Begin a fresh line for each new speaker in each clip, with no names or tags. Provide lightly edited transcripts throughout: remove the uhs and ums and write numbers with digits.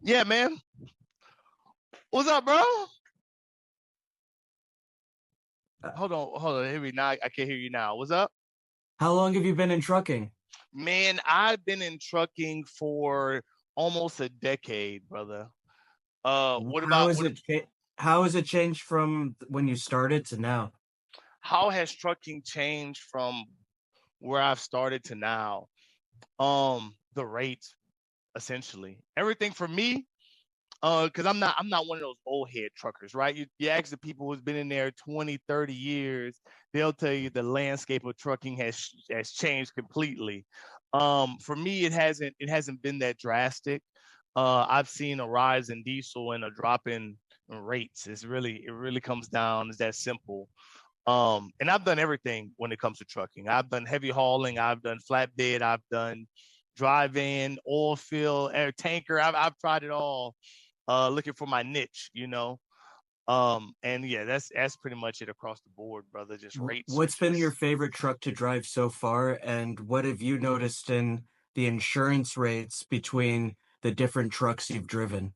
Yeah, man. What's up, bro?
Uh,
Hold on. Hear me now. I can't hear you now. What's up?
How long have you been in trucking?
Man, I've been in trucking for almost a decade, brother. What
How
about
is
what
how has it changed from when you started to now?
how has trucking changed from where I've started to now? The rates, essentially. Everything for me, because I'm not one of those old head truckers, right? You ask the people who's been in there 20, 30 years, they'll tell you the landscape of trucking has changed completely. For me, it hasn't been that drastic. I've seen a rise in diesel and a drop in rates. It really comes down. It's that simple. And I've done everything when it comes to trucking. I've done heavy hauling, I've done flatbed, I've done dry van, oil field, air tanker. I've tried it all, looking for my niche. And yeah, that's pretty much it across the board, brother. Just rate
What's been your
switches.
favorite truck to drive so far, and what have you noticed in the insurance rates between the different trucks you've driven?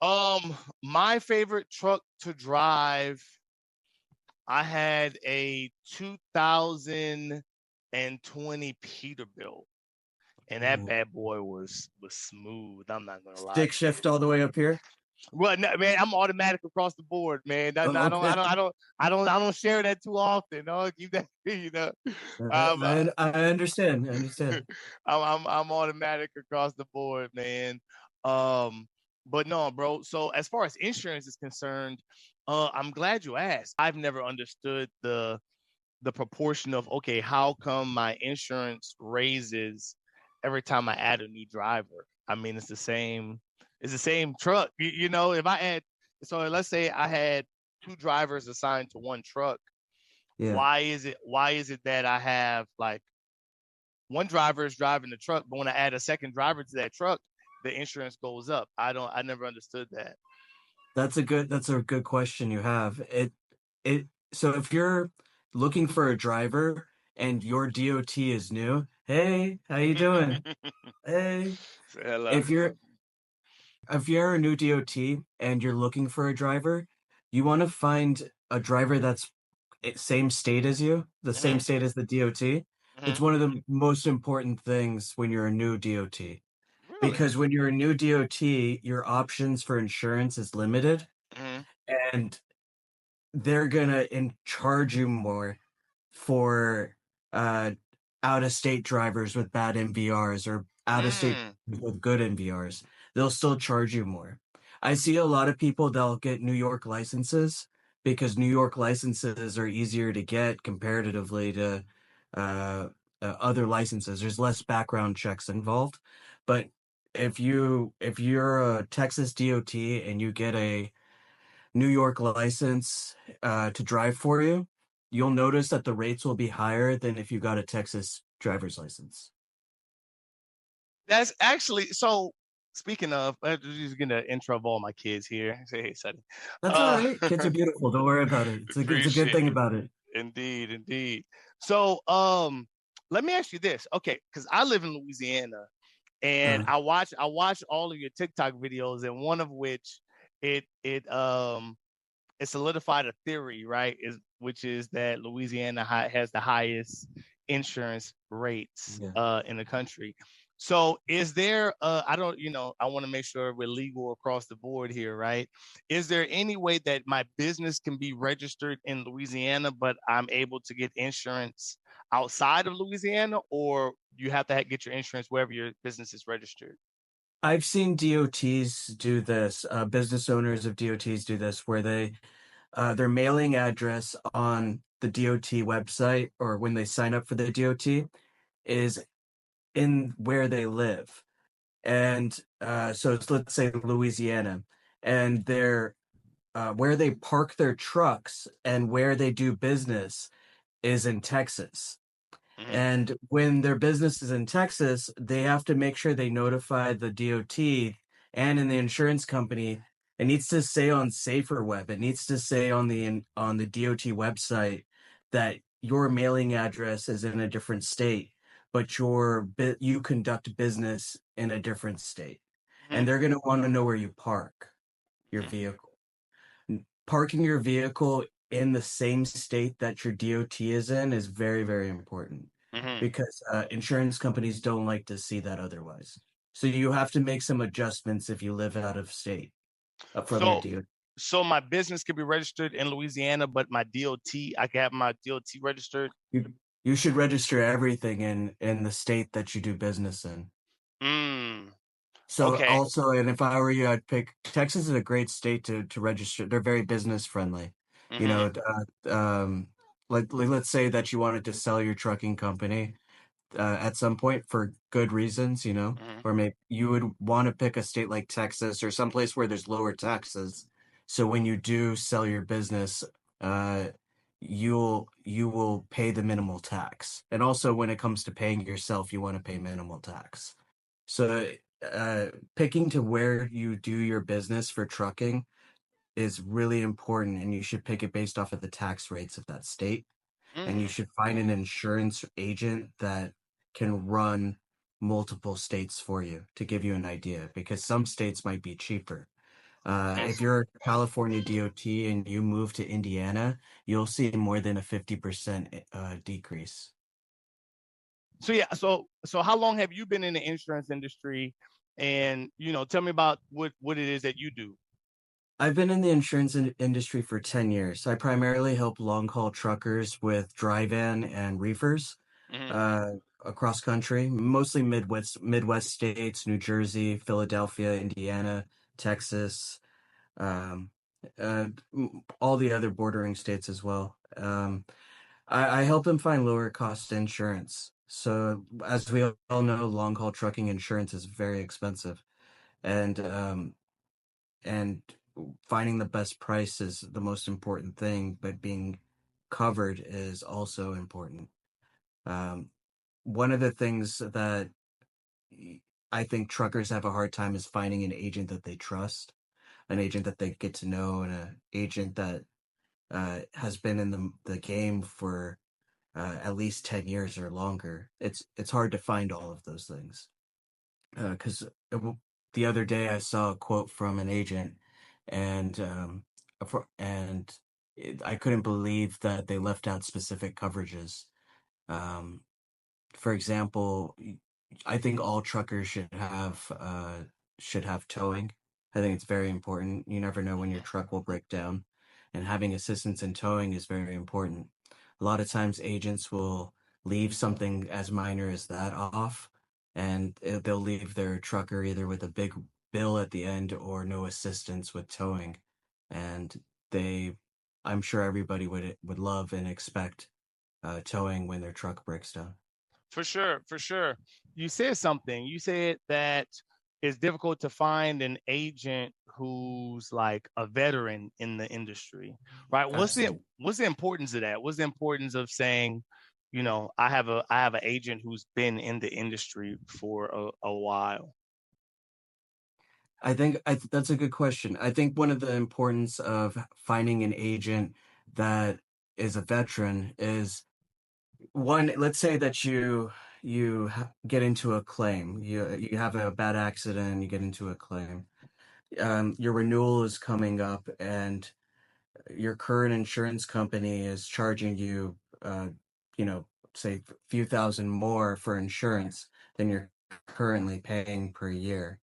My favorite truck to drive, I had a 2020 Peterbilt, and that
Ooh.
bad boy was smooth. I'm not gonna lie
Stick
to you.
shift all the way up here?
Well, no, man, I'm automatic across the board, man. I,
Oh,
I don't, I
okay.
don't, I don't, I don't share that too often. No, keep that, you know. Um,
I understand. I understand.
I'm automatic across the board, man. Um, but no, bro. So as far as insurance is concerned, I'm glad you asked. I've never understood the proportion of, okay, how come my insurance raises every time I add a new driver? I mean, it's the same truck. If I add, so let's say I had two drivers assigned to one truck.
Yeah.
Why is it that I have like one driver is driving the truck, but when I add a second driver to that truck, the insurance goes up? I never understood that.
That's a good question you have. So if you're looking for a driver and your DOT is new, hey, how you doing? Hey.
Say hello.
If you're if you're a new DOT and you're looking for a driver, you want to find a driver that's same state as you, the same
Hmm.
state as the DOT. It's
Hmm.
one of the most important things when you're a new DOT.
Really?
Because when you're a new DOT, your options for insurance is limited,
Hmm.
and they're gonna charge you more for uh out of state drivers with bad MVRs or out of state
Mm.
with good MVRs. They'll still charge you more. I see a lot of people that'll get New York licenses because New York licenses are easier to get comparatively to uh, other licenses. There's less background checks involved. But if you're a Texas DOT and you get a New York license to drive for you, you'll notice that the rates will be higher than if you got a Texas driver's license.
That's actually so. Speaking of, I'm just gonna intro of all my kids here. Say hey, Sonny.
That's all
Uh,
right. Kids are beautiful. Don't worry about it. It's a good
appreciate
thing
it.
about it.
Indeed, indeed. So, let me ask you this, okay? Because I live in Louisiana, and
Uh,
I watch all of your TikTok videos, and one of which it solidified a theory, right? Which is that Louisiana has the highest insurance rates
yeah.
in the country. So is there I don't, I want to make sure we're legal across the board here, right? Is there any way that my business can be registered in Louisiana, but I'm able to get insurance outside of Louisiana, or you have to get your insurance wherever your business is registered?
I've seen DOTs do this, business owners of DOTs do this, where their mailing address on the DOT website or when they sign up for the DOT is in where they live. And let's say Louisiana, and they're where they park their trucks and where they do business is in Texas.
Mm-hmm.
And when their business is in Texas, they have to make sure they notify the DOT and in the insurance company. It needs to say on Safer Web. It needs to say on the DOT website that your mailing address is in a different state, but you conduct business in a different state. and
Mhm.
they're going to want to know where you park your
Mhm.
vehicle. Parking your vehicle in the same state that your DOT is in is very, very important
Mhm.
because insurance companies don't like to see that otherwise. So you have to make some adjustments if you live out of state from your
So
DOT.
so my business could be registered in Louisiana, but my DOT, I can have my DOT registered.
You should register everything in the state that you do business in.
Mm.
So
Okay.
also, and if I were you, I'd pick Texas is a great state to register. They're very business friendly. You
Mhm.
know, let's say that you wanted to sell your trucking company at some point for good reasons,
Mhm.
or maybe you would want to pick a state like Texas or someplace where there's lower taxes. So when you do sell your business, uh, you will pay the minimal tax. And also when it comes to paying yourself, you want to pay minimal tax. So picking to where you do your business for trucking is really important, and you should pick it based off of the tax rates of that state, and you
Mm.
should find an insurance agent that can run multiple states for you to give you an idea because some states might be cheaper.
Mhm.
If you're a California DOT and you move to Indiana, you'll see more than a 50% decrease.
So yeah, so how long have you been in the insurance industry? And tell me about what it is that you do.
I've been in the insurance industry for 10 years. I primarily help long haul truckers with dry van and reefers
Mhm.
uh, across country, mostly Midwest states, New Jersey, Philadelphia, Indiana, Texas, um, all the other bordering states as well. I help them find lower cost insurance. So, as we all know, long haul trucking insurance is very expensive, and and finding the best price is the most important thing, but being covered is also important. Um, One of the things that I think truckers have a hard time is finding an agent that they trust, an agent that they get to know, and an agent that has been in the game for at least 10 years or longer. It's hard to find all of those things because the other day I saw a quote from an agent, and and I couldn't believe that they left out specific coverages. Um, for example, I think all truckers should have towing. I think it's very important. You never know when your truck will break down, and having assistance in towing is very important. A lot of times, agents will leave something as minor as that off, and they'll leave their trucker either with a big bill at the end or no assistance with towing. And they, I'm sure everybody would love and expect towing when their truck breaks down.
For sure, for sure. You said something. You said that it's difficult to find an agent who's like a veteran in the industry, right?
Absolutely.
What's the importance of that? What's the importance of saying, I have an agent who's been in the industry for a while?
That's a good question. I think one of the importance of finding an agent that is a veteran is one, let's say that get into a claim. You have a bad accident, you get into a claim. Your renewal is coming up, and your current insurance company is charging you, you know, say a few thousand more for insurance than you're currently paying per year.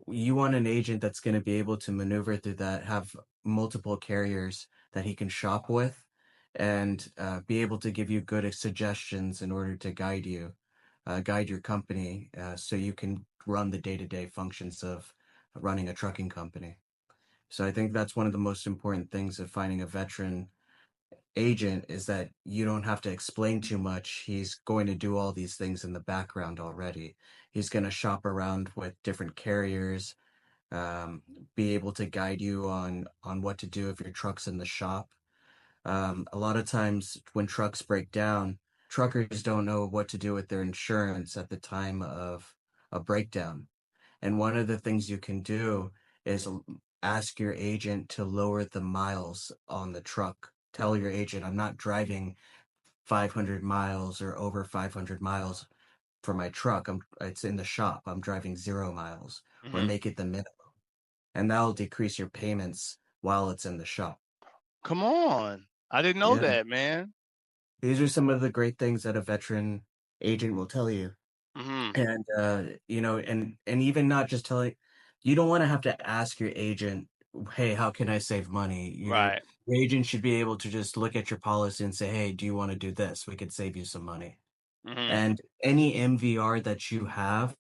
You want an agent that's going to be able to maneuver through that, have multiple carriers that he can shop with, and be able to give you good suggestions in order to guide your company, so you can run the day-to-day functions of running a trucking company. So I think that's one of the most important things of finding a veteran agent is that you don't have to explain too much. He's going to do all these things in the background already. He's going to shop around with different carriers, um, be able to guide you on what to do if your truck's in the shop. A lot of times when trucks break down, truckers don't know what to do with their insurance at the time of a breakdown. And one of the things you can do is ask your agent to lower the miles on the truck. Tell your agent, I'm not driving 500 miles or over 500 miles for my truck. It's in the shop. I'm driving 0 miles. or
Hmm.
make it the minimum. And that'll decrease your payments while it's in the shop.
Come on. I didn't know
Yeah.
that, man.
These are some of the great things that a veteran agent will tell you.
Hmm.
And and even not just telling, you don't want to have to ask your agent, hey, how can I save money?
Right.
Your agent should be able to just look at your policy and say, hey, do you want to do this? We could save you some money.
Hmm.
And any MVR that you have,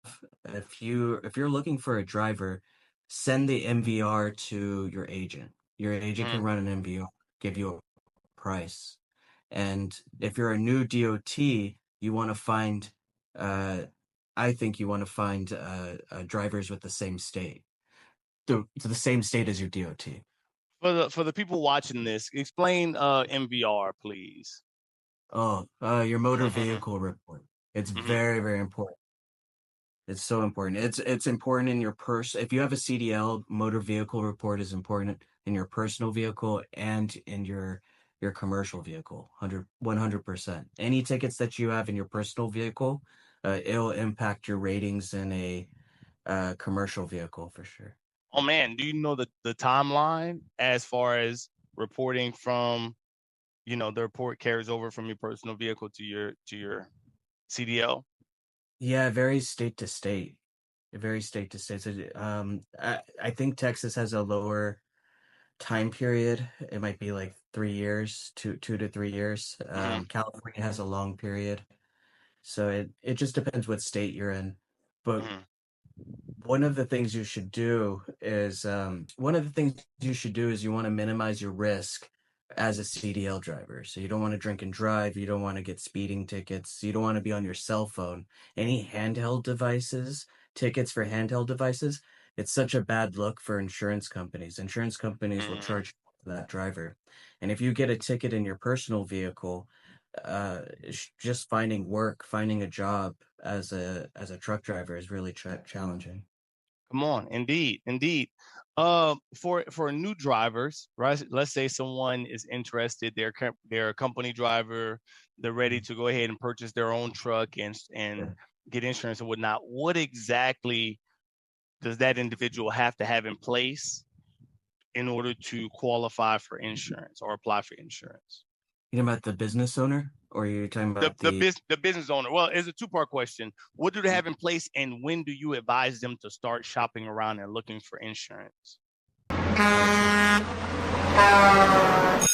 if you're looking for a driver, send the MVR to your agent. Your agent can
Hmm.
run an MVR, give you a price. And if you're a new DOT, you want to find, uh, I think you want to find drivers with the same state, the same state as your DOT.
For the people watching this, explain MVR, please.
Oh, your motor vehicle report. It's
Hmm.
very, very important. It's so important. It's important in your If you have a CDL, motor vehicle report is important in your personal vehicle and in your commercial vehicle. 100%. Any tickets that you have in your personal vehicle, it'll impact your ratings in a commercial vehicle for sure.
Oh man, do you know the timeline as far as reporting from, the report carries over from your personal vehicle to your CDL?
Yeah, it varies state to state. It varies state to state. So, I think Texas has a lower time period. It might be like 3 years, 2 to 3 years.
Hmm.
California has a long period, so it just depends what state you're in. But
Hmm.
one of the things you should do is you want to minimize your risk as a CDL driver. So you don't want to drink and drive. You don't want to get speeding tickets. You don't want to be on your cell phone. Any handheld devices, tickets for handheld devices, it's such a bad look for insurance companies. Insurance companies will
Hmm.
charge that driver. And if you get a ticket in your personal vehicle, just finding work, finding a job as a truck driver is really challenging.
Come on, indeed, indeed. For new drivers, right? Let's say someone is interested, they're a company driver, they're ready
Mm.
to go ahead and purchase their own truck and get insurance and whatnot. What exactly does that individual have to have in place in order to qualify for insurance or apply for insurance?
You know about the business owner, or you're talking
The
about
the,
the?
bus- the business owner. Well, it's a two-part question. What do they have in place, and when do you advise them to start shopping around and looking for insurance?
I see.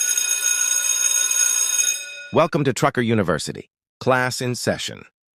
Welcome to Trucker University. Class in session.